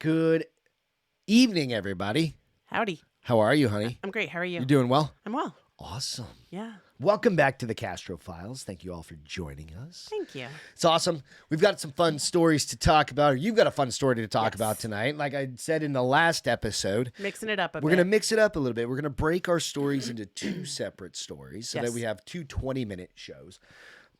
Good evening, everybody. Howdy. How are you, honey? I'm great. How are you? You doing well? I'm well. Awesome. Yeah. Welcome back to the Castro Files. Thank you all for joining us. Thank you. It's awesome. We've got some fun stories to talk about, or you've got a fun story to talk Yes. about tonight. Like I said in the last episode, Mixing it up a we're bit. going to mix it up a little bit. We're going to break our stories into two separate stories so that Yes. we have two 20-minute shows.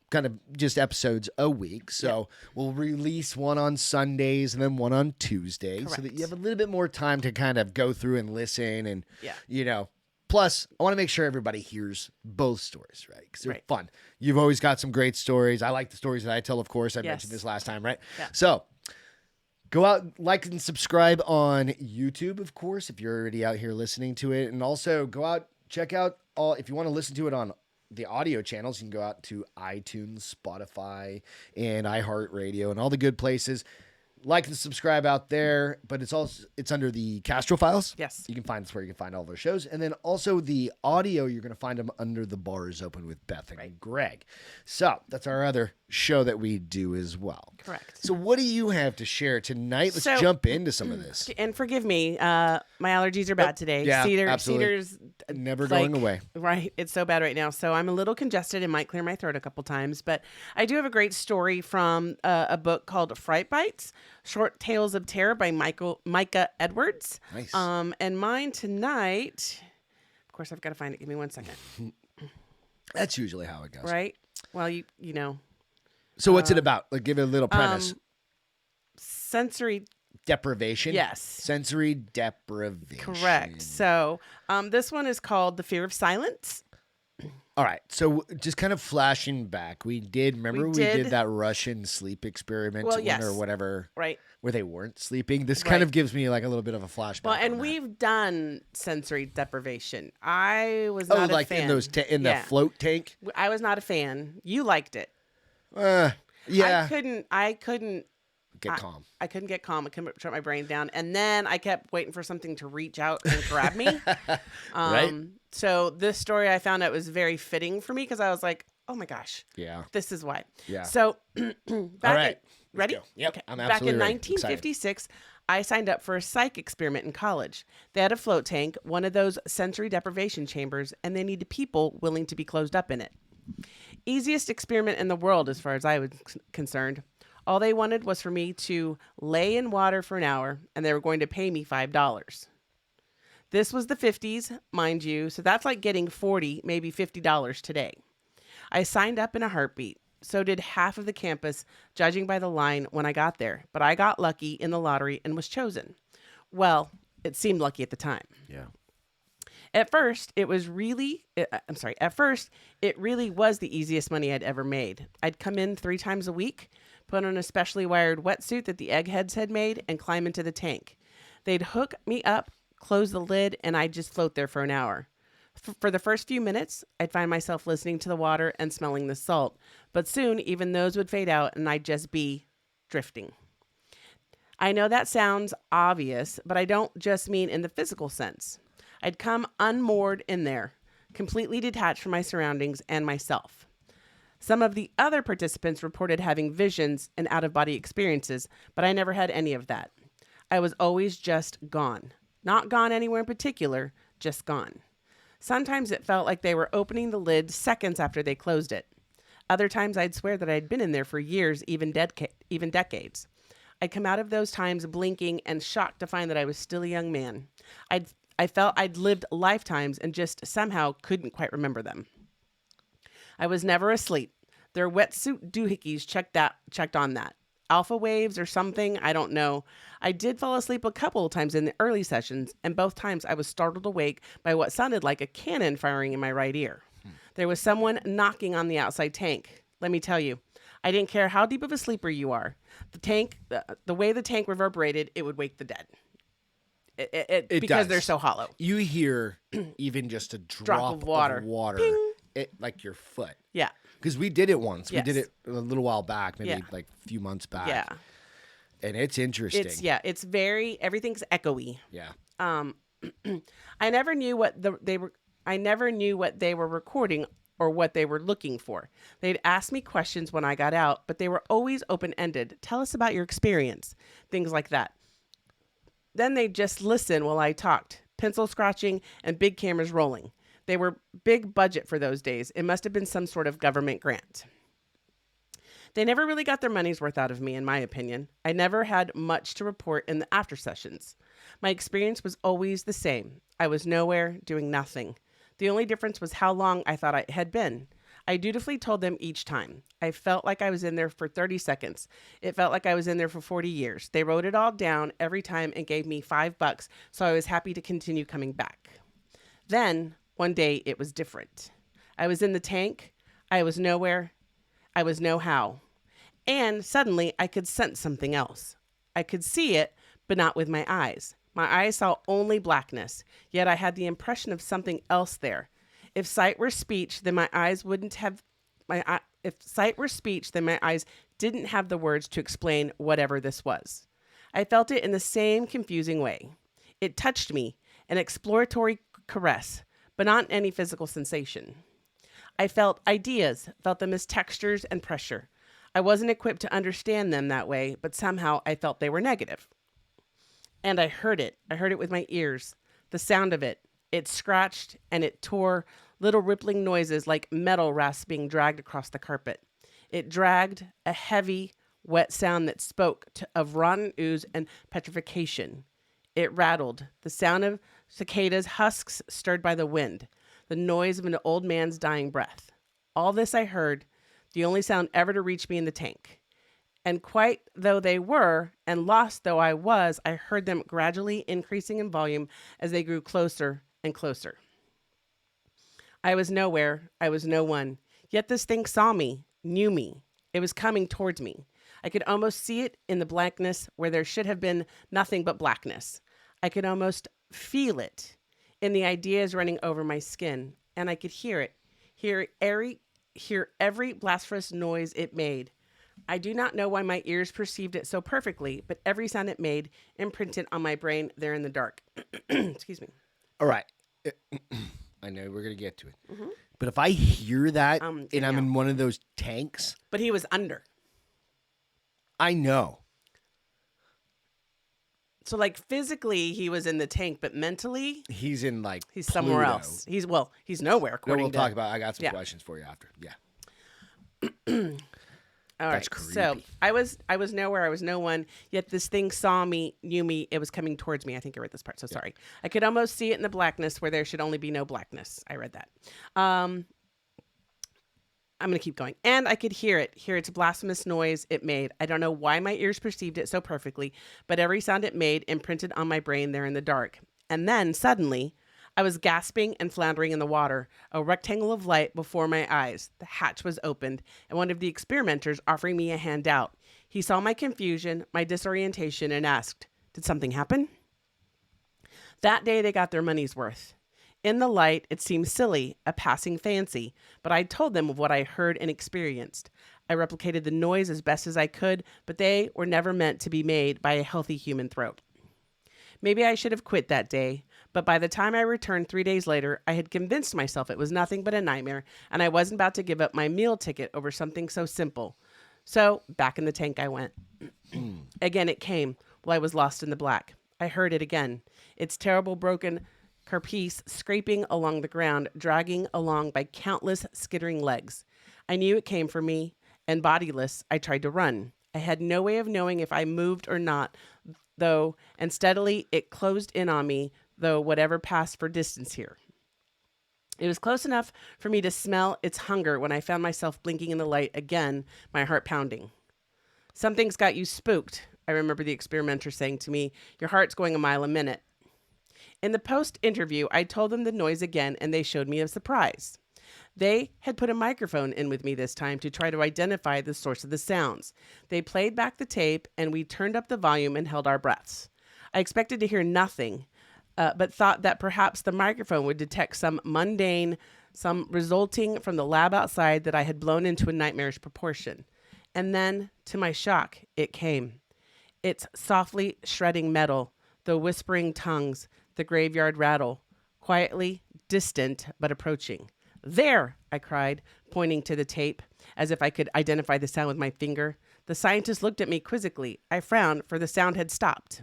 Kind of just episodes a week. So we'll release one on Sundays and then one on Tuesdays so that you have a little bit more time to kind of go through and listen and, you know. Plus, I want to make sure everybody hears both stories, right? Because they're fun. You've always got some great stories. I like the stories that I tell, of course. I mentioned this last time, right? Yeah. So go out, like and subscribe on YouTube, of course, if you're already out here listening to it. And also go out, check out all, if you want to listen to it on the audio channels, you can go out to iTunes, Spotify, and iHeartRadio and all the good places. Like and subscribe out there, but it's under the Castro Files. Yes. You can find us where you can find all those shows. And then also the audio, you're going to find them under the Bars Open with Beth and Greg. So that's our other show that we do as well. Correct. So what do you have to share tonight? Let's jump into some of this. And forgive me, my allergies are bad today. Yeah, absolutely. Cedar's Never going away. Right. It's so bad right now. So I'm a little congested and might clear my throat a couple times. But I do have a great story from a book called Fright Bites, Short Tales of Terror by Micah Edwards. Nice. And mine tonight, of course, I've got to find it. Give me 1 second. That's usually how it goes. Right? Well, you know. So what's it about? Like, give it a little premise. Sensory Deprivation? Yes. Sensory deprivation. Correct. So this one is called The Fear of Silence. All right. So just kind of flashing back, we did that Russian sleep experiment or whatever. Right. Where they weren't sleeping. This kind of gives me like a little bit of a flashback. Well, and we've done sensory deprivation. I was not a fan. In those the float tank? I was not a fan. You liked it. Yeah. I couldn't get calm. I couldn't get calm. I couldn't shut my brain down. And then I kept waiting for something to reach out and grab me. Right. So this story I found out was very fitting for me because I was like, oh my gosh. Yeah. This is why. Yeah. So ready? Yep. Okay. I'm Back absolutely in ready. 1956, I signed up for a psych experiment in college. They had a float tank, one of those sensory deprivation chambers, and they needed people willing to be closed up in it. Easiest experiment in the world as far as I was concerned. All they wanted was for me to lay in water for an hour, and they were going to pay me $5. This was the 50s, mind you, so that's like getting $40, maybe $50 today. I signed up in a heartbeat. So did half of the campus, judging by the line when I got there. But I got lucky in the lottery and was chosen. Well, it seemed lucky at the time. Yeah. At first, it really was the easiest money I'd ever made. I'd come in 3 times a week, put on a specially wired wetsuit that the eggheads had made, and climb into the tank. They'd hook me up, close the lid, and I'd just float there for an hour. For the first few minutes, I'd find myself listening to the water and smelling the salt. But soon, even those would fade out, and I'd just be drifting. I know that sounds obvious, but I don't just mean in the physical sense. I'd come unmoored in there, completely detached from my surroundings and myself. Some of the other participants reported having visions and out-of-body experiences, but I never had any of that. I was always just gone. Not gone anywhere in particular, just gone. Sometimes it felt like they were opening the lid seconds after they closed it. Other times I'd swear that I'd been in there for years, even decades. I'd come out of those times blinking and shocked to find that I was still a young man. I felt I'd lived lifetimes and just somehow couldn't quite remember them. I was never asleep. Their wetsuit doohickeys checked on that. Alpha waves or something, I don't know. I did fall asleep a couple of times in the early sessions, and both times I was startled awake by what sounded like a cannon firing in my right ear. There was someone knocking on the outside tank. Let me tell you, I didn't care how deep of a sleeper you are. The way the tank reverberated, it would wake the dead. It because they're so hollow. You hear even just a drop of water. Like your foot. Yeah. Because we did it once. Yes. We did it a little while back, maybe like a few months back. Yeah. And it's interesting. It's very, everything's echoey. Yeah. I never knew what they were recording or what they were looking for. They'd ask me questions when I got out, but they were always open-ended. Tell us about your experience. Things like that. Then they'd just listen while I talked, pencil scratching and big cameras rolling. They were big budget for those days. It must have been some sort of government grant. They never really got their money's worth out of me, in my opinion. I never had much to report in the after sessions. My experience was always the same. I was nowhere, doing nothing. The only difference was how long I thought I had been. I dutifully told them each time. I felt like I was in there for 30 seconds. It felt like I was in there for 40 years. They wrote it all down every time and gave me $5, so I was happy to continue coming back. Then, one day, it was different. I was in the tank. I was nowhere. I was no how. And suddenly, I could sense something else. I could see it, but not with my eyes. My eyes saw only blackness, yet I had the impression of something else there. If sight were speech, then my eyes wouldn't have if sight were speech, then my eyes didn't have the words to explain whatever this was. I felt it in the same confusing way. It touched me, an exploratory caress, but not any physical sensation. I felt ideas, felt them as textures and pressure. I wasn't equipped to understand them that way, but somehow I felt they were negative. And I heard it. I heard it with my ears. The sound of it. It scratched and it tore, little rippling noises like metal rasps being dragged across the carpet. It dragged, a heavy, wet sound that spoke of rotten ooze and petrification. It rattled, the sound of cicadas' husks stirred by the wind, the noise of an old man's dying breath. All this I heard, the only sound ever to reach me in the tank. And quite though they were, and lost though I was, I heard them gradually increasing in volume as they grew closer and closer. I was nowhere. I was no one. Yet this thing saw me, knew me. It was coming towards me. I could almost see it in the blackness where there should have been nothing but blackness. I could almost feel it in the ideas running over my skin, and I could hear it, hear every blasphemous noise it made. I do not know why my ears perceived it so perfectly, but every sound it made imprinted on my brain there in the dark. Excuse me. All right. I know we're going to get to it. Mm-hmm. But if I hear that and I'm in one of those tanks. But he was under. I know. So like physically he was in the tank, but mentally he's in like he's somewhere Pluto. else. He's nowhere. We'll talk about. I got some questions for you after. Yeah. All right. Creepy. So I was nowhere. I was no one. Yet this thing saw me, knew me. It was coming towards me. I think I read this part. So sorry. I could almost see it in the blackness where there should only be no blackness. I read that. I'm going to keep going. And I could hear its blasphemous noise it made. I don't know why my ears perceived it so perfectly, but every sound it made imprinted on my brain there in the dark. And then suddenly I was gasping and floundering in the water, a rectangle of light before my eyes. The hatch was opened, and one of the experimenters offering me a hand out. He saw my confusion, my disorientation, and asked, "Did something happen?" That day they got their money's worth. In the light, it seemed silly, a passing fancy, but I told them of what I heard and experienced. I replicated the noise as best as I could, but they were never meant to be made by a healthy human throat. Maybe I should have quit that day, but by the time I returned 3 days later, I had convinced myself it was nothing but a nightmare, and I wasn't about to give up my meal ticket over something so simple. So back in the tank I went. Again it came, while I was lost in the black. I heard it again, its terrible broken carapace scraping along the ground, dragging along by countless skittering legs. I knew it came for me, and bodiless, I tried to run. I had no way of knowing if I moved or not, though, and steadily it closed in on me, though whatever passed for distance here. It was close enough for me to smell its hunger when I found myself blinking in the light again, my heart pounding. "Something's got you spooked," I remember the experimenter saying to me. "Your heart's going a mile a minute." In the post-interview, I told them the noise again, and they showed me a surprise. They had put a microphone in with me this time to try to identify the source of the sounds. They played back the tape, and we turned up the volume and held our breaths. I expected to hear nothing, but thought that perhaps the microphone would detect some resulting from the lab outside that I had blown into a nightmarish proportion. And then, to my shock, it came. Its softly shredding metal, the whispering tongues, the graveyard rattle, quietly distant but approaching. "There!" I cried, pointing to the tape, as if I could identify the sound with my finger. The scientist looked at me quizzically. I frowned, for the sound had stopped.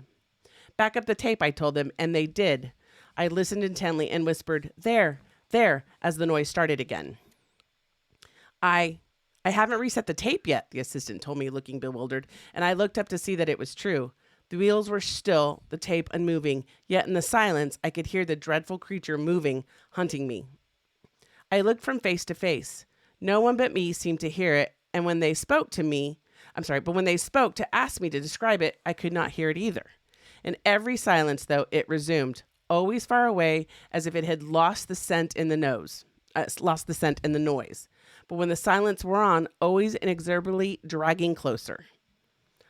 Back up the tape, I told them, and they did. I listened intently and whispered, there, as the noise started again. I haven't reset the tape yet, the assistant told me, looking bewildered, and I looked up to see that it was true. The wheels were still, the tape unmoving, yet in the silence, I could hear the dreadful creature moving, hunting me. I looked from face to face. No one but me seemed to hear it, and when they spoke to ask me to describe it, I could not hear it either. In every silence, though, it resumed, always far away, as if it had lost the scent in the noise. But when the silence wore on, always inexorably dragging closer.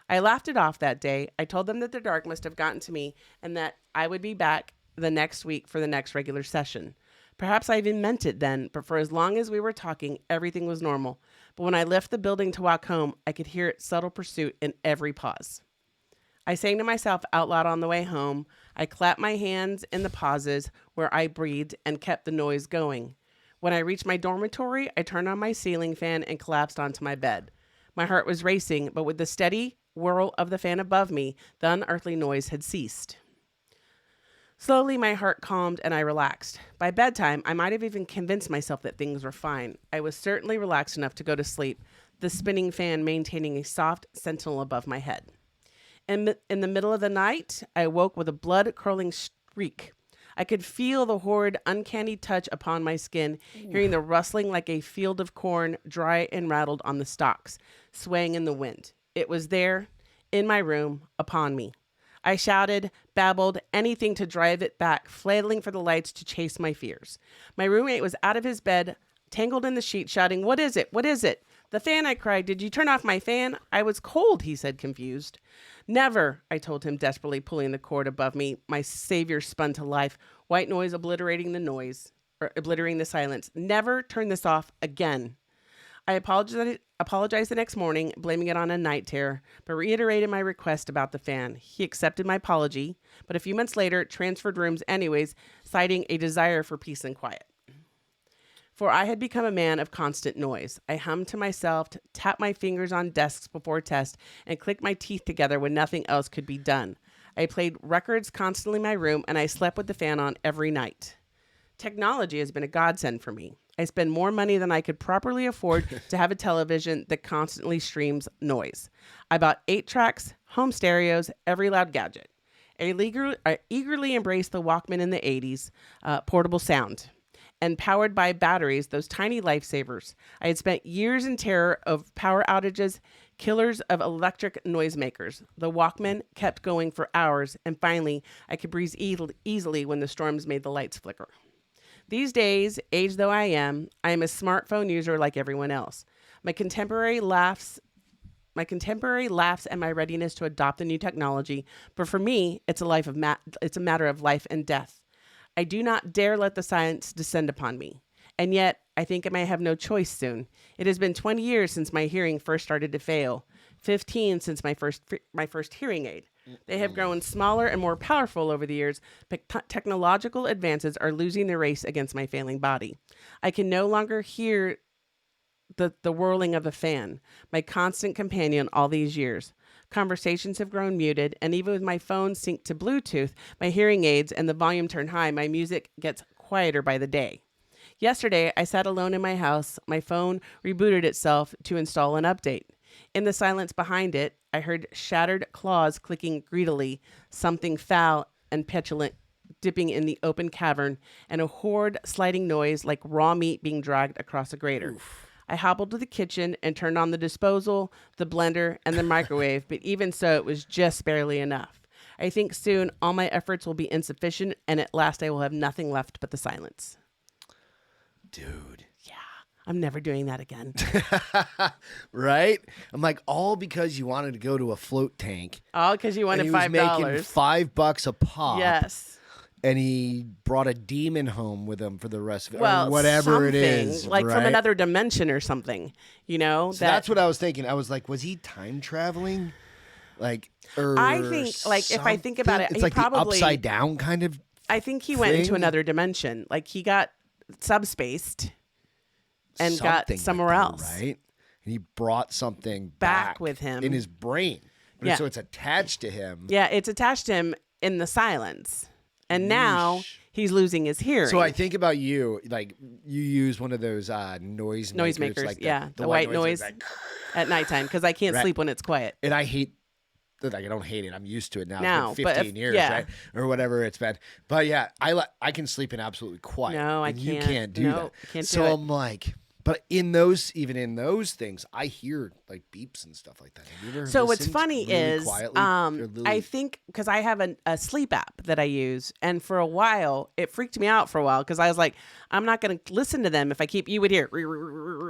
I laughed it off that day. I told them that the dark must have gotten to me and that I would be back the next week for the next regular session. Perhaps I even meant it then, but for as long as we were talking, everything was normal. But when I left the building to walk home, I could hear its subtle pursuit in every pause. I sang to myself out loud on the way home. I clapped my hands in the pauses where I breathed and kept the noise going. When I reached my dormitory, I turned on my ceiling fan and collapsed onto my bed. My heart was racing, but with the steady whirl of the fan above me, the unearthly noise had ceased. Slowly, my heart calmed and I relaxed. By bedtime, I might have even convinced myself that things were fine. I was certainly relaxed enough to go to sleep, the spinning fan maintaining a soft sentinel above my head. In the middle of the night, I awoke with a blood-curdling shriek. I could feel the horrid, uncanny touch upon my skin, hearing the rustling like a field of corn, dry and rattled on the stalks, swaying in the wind. It was there, in my room, upon me. I shouted, babbled, anything to drive it back, flailing for the lights to chase my fears. My roommate was out of his bed, tangled in the sheet, shouting, "What is it? What is it?" "The fan," I cried. "Did you turn off my fan?" "I was cold," he said, confused. "Never," I told him, desperately pulling the cord above me. My savior spun to life, white noise obliterating the silence. "Never turn this off again." I apologized the next morning, blaming it on a night terror, but reiterated my request about the fan. He accepted my apology, but a few months later transferred rooms anyways, citing a desire for peace and quiet. For I had become a man of constant noise. I hummed to myself, tapped my fingers on desks before test, and clicked my teeth together when nothing else could be done. I played records constantly in my room, and I slept with the fan on every night. Technology has been a godsend for me. I spend more money than I could properly afford to have a television that constantly streams noise. I bought 8 tracks, home stereos, every loud gadget. I eagerly embraced the Walkman in the 80s, portable sound. And powered by batteries, those tiny lifesavers. I had spent years in terror of power outages, killers of electric noisemakers. The Walkman kept going for hours, and finally, I could breathe easily when the storms made the lights flicker. These days, aged though I am a smartphone user like everyone else. My contemporary laughs at my readiness to adopt the new technology, but for me, it's a matter of life and death. I do not dare let the silence descend upon me. And yet, I think I may have no choice soon. It has been 20 years since my hearing first started to fail, 15 since my first hearing aid. They have grown smaller and more powerful over the years, but technological advances are losing the race against my failing body. I can no longer hear the whirling of the fan, my constant companion all these years. Conversations have grown muted, and even with my phone synced to Bluetooth, my hearing aids, and the volume turned high, my music gets quieter by the day. Yesterday, I sat alone in my house. My phone rebooted itself to install an update. In the silence behind it, I heard shattered claws clicking greedily, something foul and petulant dipping in the open cavern, and a horrid sliding noise like raw meat being dragged across a grater. Oof. I hobbled to the kitchen and turned on the disposal, the blender, and the microwave, but even so, it was just barely enough. I think soon all my efforts will be insufficient, and at last I will have nothing left but the silence. Dude. Yeah, I'm never doing that again. Right? I'm like, all because you wanted to go to a float tank. All because you wanted $5. He was making $5 a pop. Yes. And he brought a demon home with him for the rest of it, well, or whatever it is. Like right? from another dimension or something, you know? So that's what I was thinking. I was like, was he time traveling? Like, or I think, like, if I think about it, it's he like probably, the upside down kind of I think he went into another dimension. Like, he got subspaced and got somewhere else. Right? And he brought something back with him in his brain. Yeah. So it's attached to him. Yeah, it's attached to him. in the silence. And now he's losing his hearing. So I think about you, like you use one of those noise makers, like the white noise at nighttime because I can't sleep when it's quiet. And I hate that. I don't hate it. I'm used to it now. It's been 15 years, right? Or whatever it's been. But yeah, I can sleep in absolutely quiet. No, I and can't. You can't do that. I can't so do it. I'm like, but even in those things, I hear like beeps and stuff like that. Have you ever So what's listened funny really is, quietly? I think because I have a sleep app that I use, and for a while it freaked me out for a while because I was like, I'm not going to listen to them if I keep. You would hear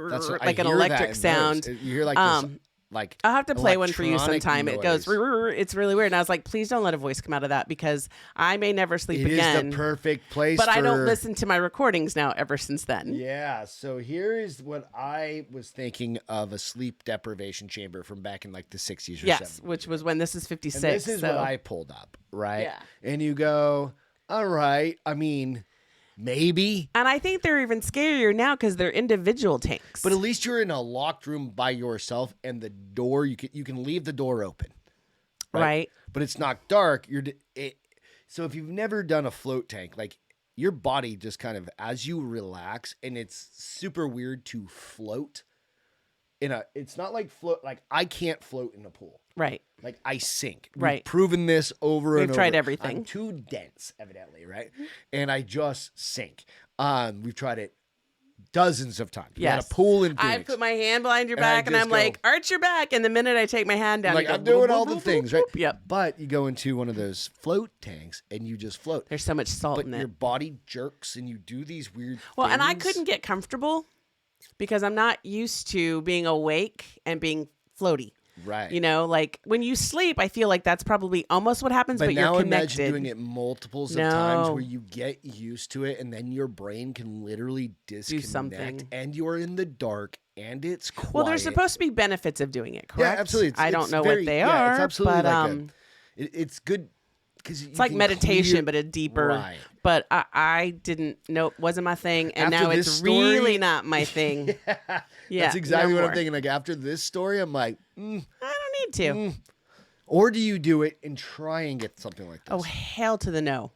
That's what, like an electric sound. You hear like this. Like I'll have to play one for you electronic sometime. noise. It goes, it's really weird. And I was like, please don't let a voice come out of that because I may never sleep again. It is the perfect place But I don't listen to my recordings now ever since then. Yeah. So here is what I was thinking of a sleep deprivation chamber from back in like the 60s or 70s. Yes, which was when this is 56. And this is what I pulled up, right? Yeah. And you go, all right, I mean, maybe. And I think they're even scarier now because they're individual tanks. But at least you're in a locked room by yourself, and the door you can leave the door open, right? But it's not dark. So if you've never done a float tank, like your body just kind of as you relax, and it's super weird to float it's not like float. Like I can't float in a pool. Right. Like I sink. Right. We've proven this over and over. We've tried everything. I'm too dense, evidently, right? And I just sink. We've tried it dozens of times. We had a pool in Phoenix. I put my hand behind your back and I'm like, arch your back. And the minute I take my hand down, like I'm doing all the things, right? Yep. But you go into one of those float tanks and you just float. There's so much salt but in it. Your body jerks and you do these weird Well, things. and I couldn't get comfortable because I'm not used to being awake and being floaty. Right. You know, like when you sleep, I feel like that's probably almost what happens, but now you're connected. imagine doing it multiples of times where you get used to it and then your brain can literally disconnect. Do something. And you're in the dark and it's quiet. Well, there's supposed to be benefits of doing it, correct? Yeah, absolutely. I don't know what they are. It's absolutely but, it's good because it's like meditation, but a deeper. Right. But I didn't know, wasn't my thing, and After now it's really not my thing. Yeah, that's exactly no what more. I'm thinking. Like after this story, I'm like, I don't need to. Or do you do it and try and get something like this? Oh, hell to the no.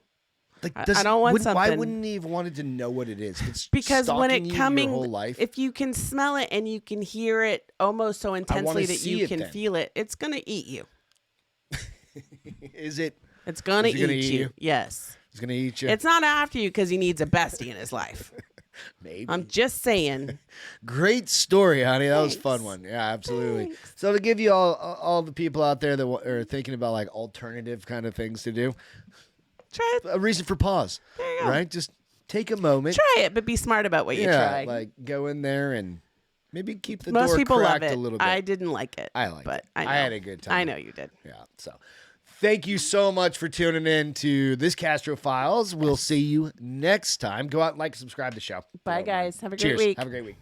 Like, I don't want something. Why wouldn't you have wanted to know what it is? It's because when it coming, your whole life. if you can smell it and you can hear it almost so intensely that you can feel it, it's gonna eat you. Is it? It's gonna eat you. Yes. It's gonna eat you. It's not after you because he needs a bestie in his life. Maybe. I'm just saying. Great story, honey. That was a Thanks. fun one. Yeah, absolutely. Thanks. So to give you all the people out there that are thinking about like alternative kind of things to do, Try it. a reason for pause. There you go. Right? Just take a moment. Try it, but be smart about what you try. Like go in there and maybe keep the Most door people love cracked it. a little bit. I didn't like it. I liked but it. I know. I had a good time. I know you did. Yeah. So thank you so much for tuning in to this Castro Files. We'll see you next time. Go out and like, subscribe to the show. Bye, guys. Have a great Cheers. week. Have a great week.